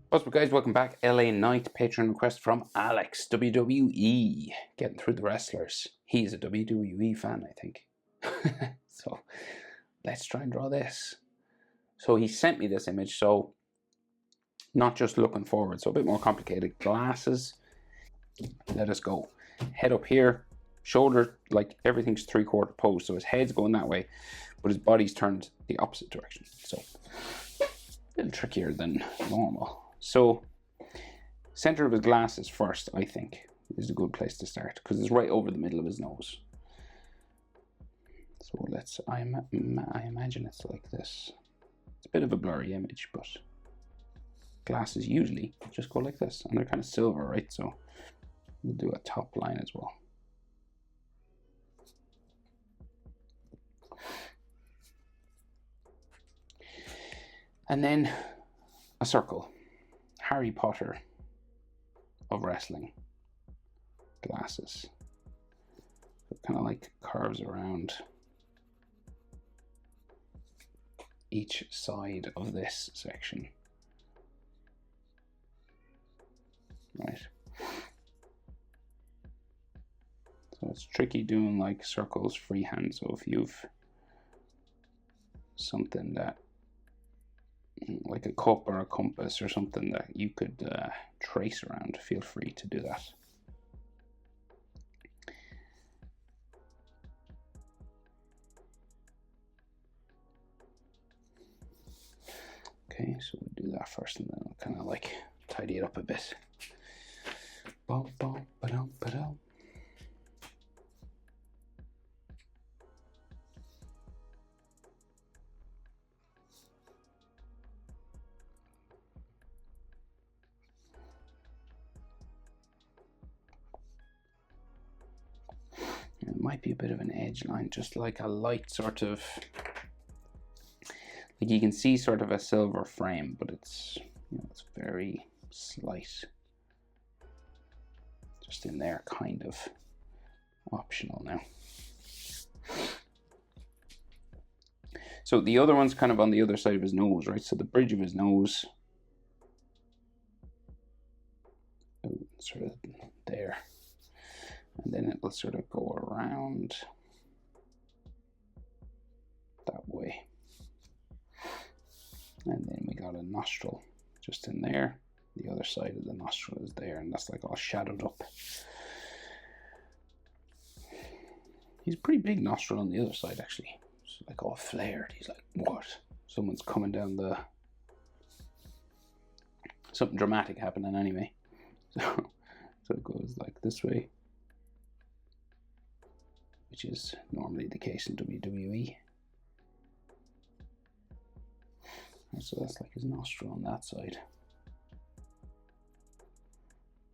What's up, guys? Welcome back. LA Knight Patreon request from Alex, WWE. Getting through the wrestlers. He's a WWE fan, I think. So let's try and draw this. So he sent me this image, so not just looking forward, so a bit more complicated. Glasses. Let us go. Head up here, shoulder, like everything's 3/4 pose, so his head's going that way, but his body's turned the opposite direction. So a little trickier than normal. So center of his glasses first, I think, is a good place to start because it's right over the middle of his nose. So let's, I imagine it's like this. It's a bit of a blurry image, but glasses usually just go like this, and they're kind of silver, right? So we'll do a top line as well. And then a circle. Harry Potter of wrestling. Glasses. It kind of like curves around each side of this section. Right. So it's tricky doing like circles freehand. So if you've something that like a cup or a compass or something that you could trace around, feel free to do that. Okay, so we'll do that first and then I'll kind of like tidy it up a bit. Bum, bum, ba-dum, ba-dum. It might be a bit of an edge line, just like a light sort of, like you can see sort of a silver frame, but it's, you know, it's very slight. Just in there, kind of optional now. So the other one's kind of on the other side of his nose, right? So the bridge of his nose, sort of there. And then it will sort of go around that way. And then we got a nostril just in there. The other side of the nostril is there, and that's like all shadowed up. He's a pretty big nostril on the other side, actually. It's like all flared. He's like, what? Someone's coming down the... Something dramatic happening anyway. So it goes like this way, which is normally the case in WWE. And so that's like his nostril on that side.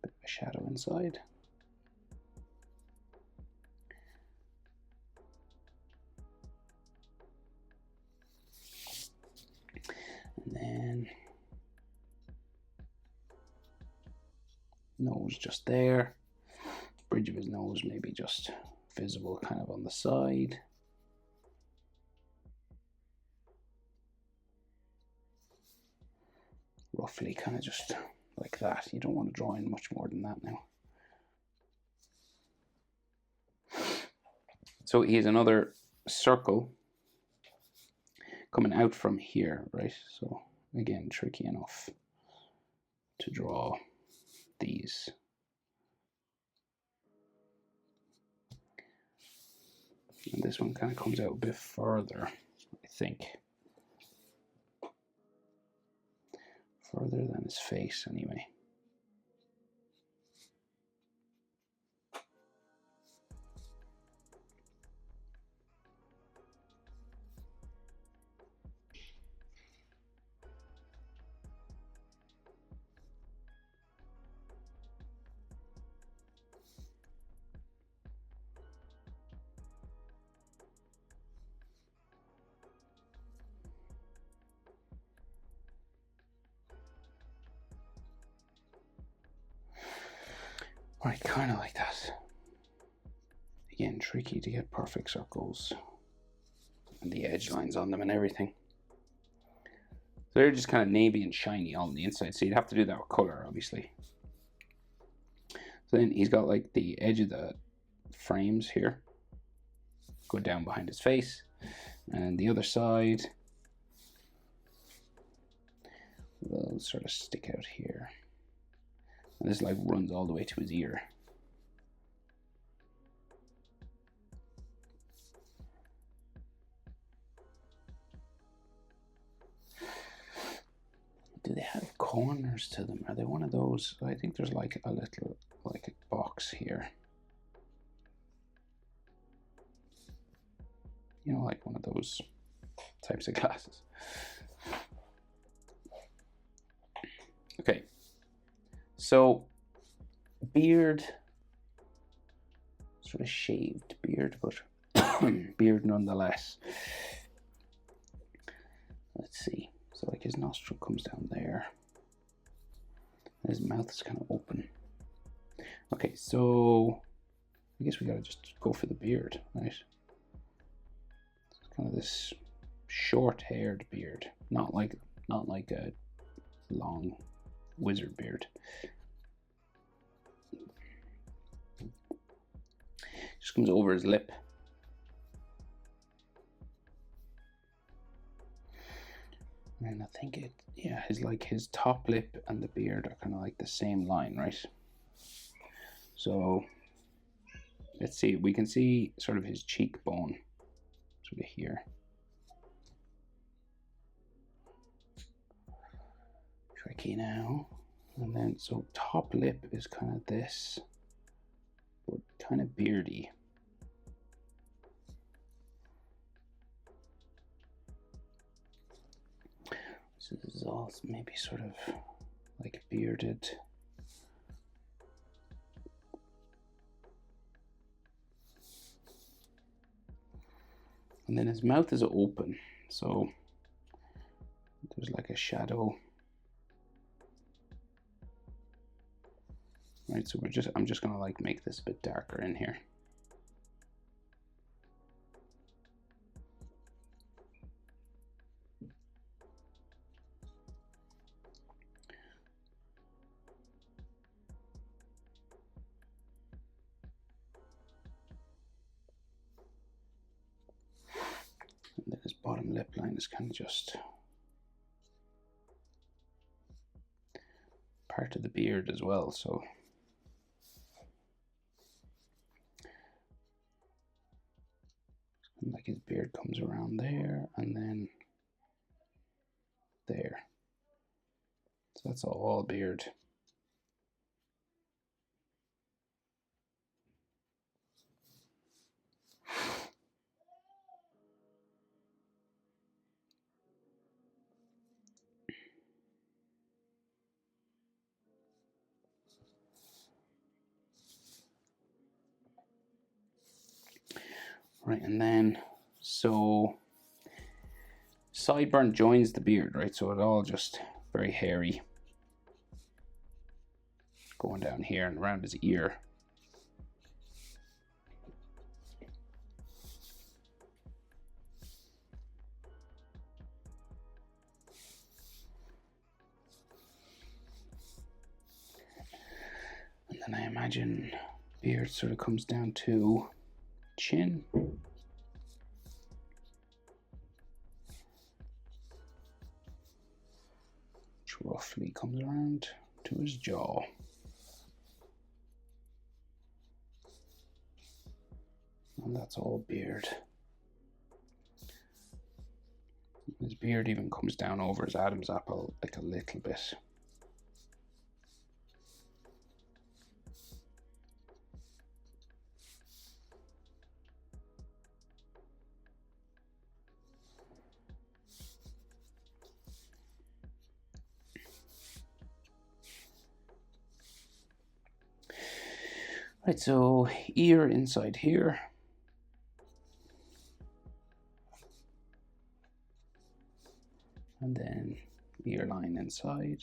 Bit of a shadow inside. And then nose just there. Bridge of his nose maybe just visible kind of on the side. Roughly kind of just like that. You don't want to draw in much more than that now. So here's another circle coming out from here, right? So again, tricky enough to draw these. And this one kind of comes out a bit further, I think. Further than his face, anyway. Right, kind of like that. Again, tricky to get perfect circles and the edge lines on them and everything. So they're just kind of navy and shiny on the inside. So you'd have to do that with color, obviously. So then he's got like the edge of the frames here go down behind his face, and the other side will sort of stick out here. And this like runs all the way to his ear. Do they have corners to them? Are they one of those? I think there's like a little, like a box here. You know, like one of those types of glasses. Okay. So, beard, sort of shaved beard, but beard nonetheless. Let's see. So like his nostril comes down there. And his mouth is kind of open. Okay, so I guess we gotta just go for the beard, right? It's kind of this short-haired beard, not like a long wizard beard. Just comes over his lip. And I think it, yeah, his top lip and the beard are kind of like the same line, right? So let's see, we can see sort of his cheekbone, sort of here. Tricky now. And then, so top lip is kind of this, but kind of beardy. So this is all maybe sort of like bearded. And then his mouth is open, so there's like a shadow. Right, so I'm just gonna like make this a bit darker in here. And then his bottom lip line is kind of just part of the beard as well, so like his beard comes around there and then there. So that's all beard. Right, and then, so sideburn joins the beard, right? So it all just very hairy. Going down here and around his ear. And then I imagine beard sort of comes down to chin. Which roughly comes around to his jaw. And that's all beard. His beard even comes down over his Adam's apple like a little bit. Right, so ear inside here. And then ear line inside.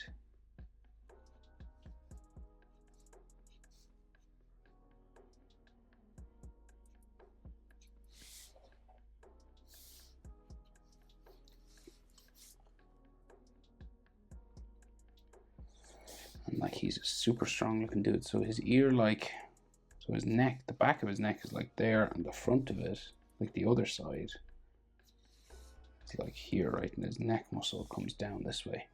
And like he's a super strong looking dude. So his ear, like, so his neck, the back of his neck is like there, and the front of it, like the other side, it's like here, right? And his neck muscle comes down this way.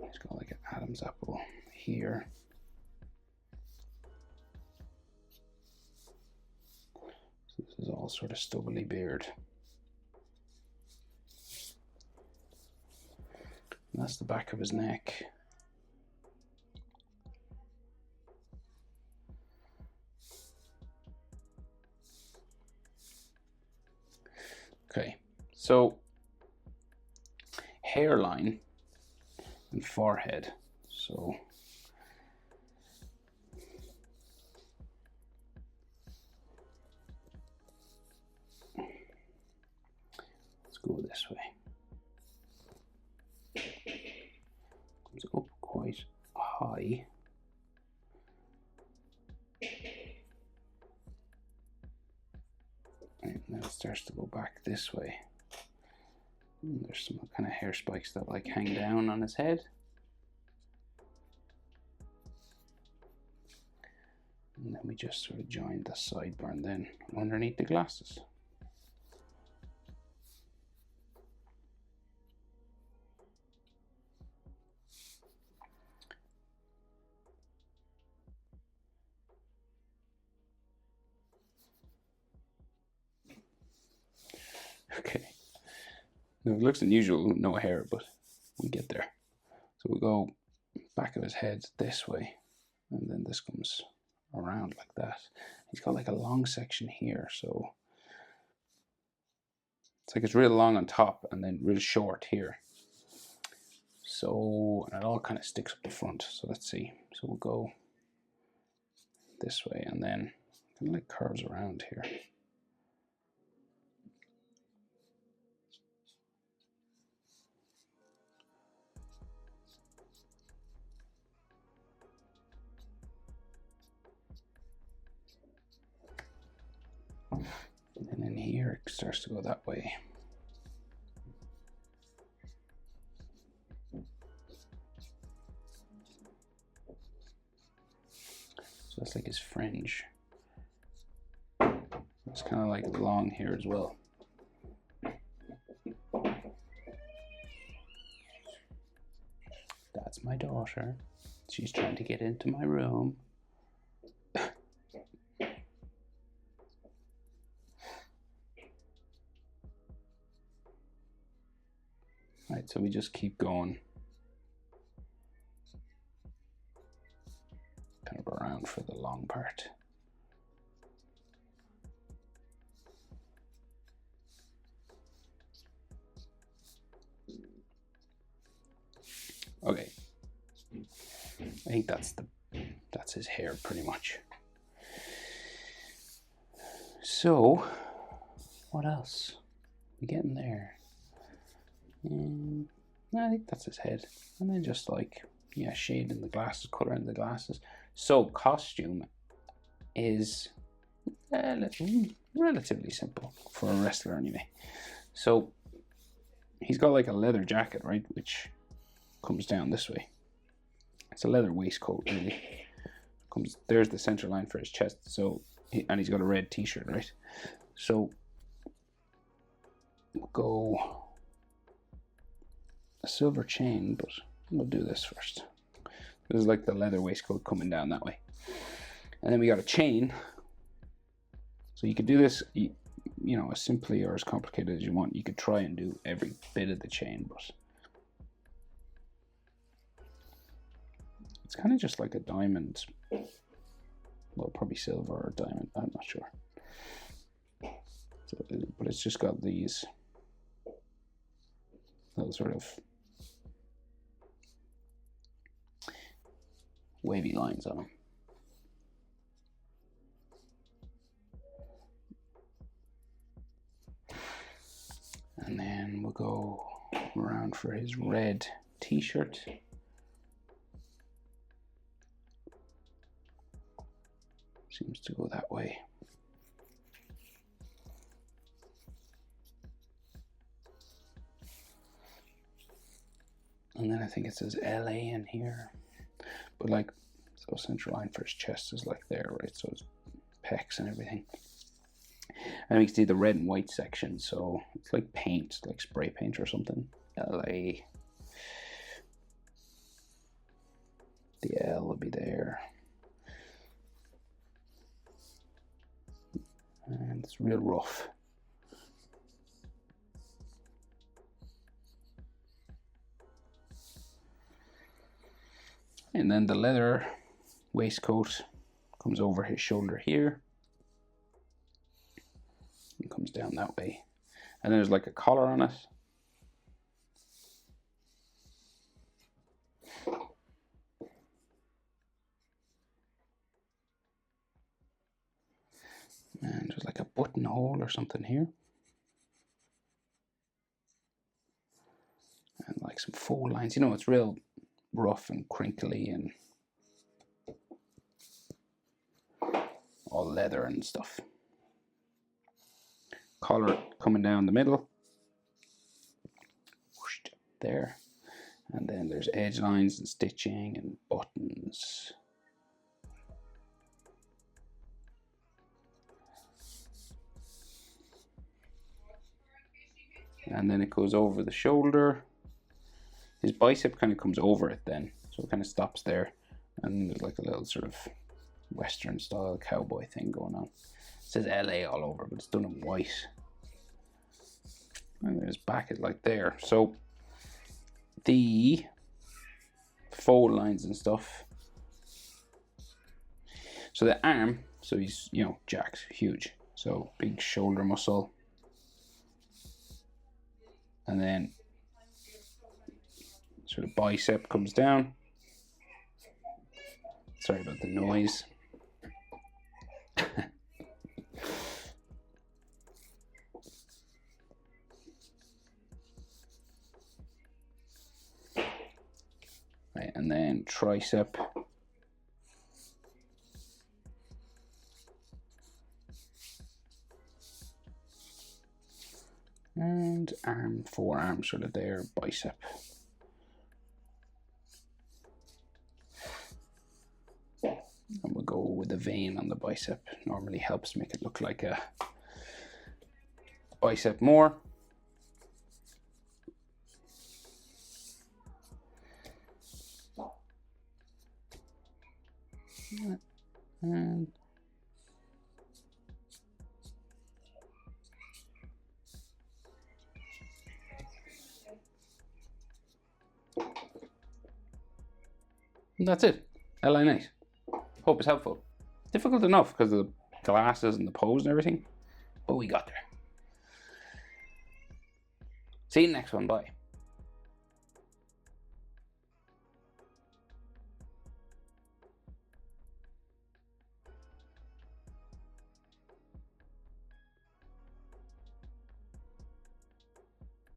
He's got like an Adam's apple here. So this is all sort of stubbly beard. And that's the back of his neck. Okay, so hairline and forehead. So let's go this way. Comes up quite high. And then it starts to go back this way. And there's some kind of hair spikes that like hang down on his head. And then we just sort of joined the sideburn then underneath the glasses. Okay. Now it looks unusual, no hair, but we get there. So we go back of his head this way, and then this comes around like that. He's got like a long section here, so it's like it's real long on top and then real short here. So, and it all kind of sticks up the front. So let's see. So we'll go this way and then kind of like curves around here. And then in here it starts to go that way. So that's like his fringe. It's kind of like long here as well. That's my daughter. She's trying to get into my room. Right, so we just keep going. Kind of around for the long part. Okay. I think that's his hair pretty much. So, what else? We getting there. I think that's his head. And then just like, yeah, shade in the glasses, color in the glasses. So costume is relatively simple for a wrestler anyway. So he's got like a leather jacket, right, which comes down this way. It's a leather waistcoat, really. There's the center line for his chest. So and he's got a red t-shirt, right? So we'll go a silver chain, but we'll do this first. This is like the leather waistcoat coming down that way. And then we got a chain. So you could do this, you know, as simply or as complicated as you want. You could try and do every bit of the chain, but it's kind of just like a diamond. Well, probably silver or diamond, I'm not sure. So, but it's just got these little sort of wavy lines on them. And then we'll go around for his red t-shirt. Seems to go that way. And then I think it says LA in here. But like, so central line for his chest is like there, right? So his pecs and everything. And we can see the red and white section. So it's like paint, like spray paint or something. LA. The L will be there. And it's real rough. And then the leather waistcoat comes over his shoulder here. And comes down that way. And there's like a collar on it. And there's like a buttonhole or something here. And like some fold lines. You know, it's real rough and crinkly and all leather and stuff. Collar coming down the middle. There. And then there's edge lines and stitching and buttons. And then it goes over the shoulder. His bicep kind of comes over it then, so it kind of stops there. And there's like a little sort of Western style cowboy thing going on. It says LA all over, but it's done in white. And his back is like there. So the fold lines and stuff. So the arm, so he's, you know, jacked, huge. So big shoulder muscle. And then sort of bicep comes down. Sorry about the noise. Right, and then tricep. And arm, forearm sort of there, bicep. And we'll go with a vein on the bicep. Normally helps make it look like a bicep more. And that's it. LA nice. Hope it's helpful. Difficult enough because of the glasses and the pose and everything, but we got there. See you next one. Bye.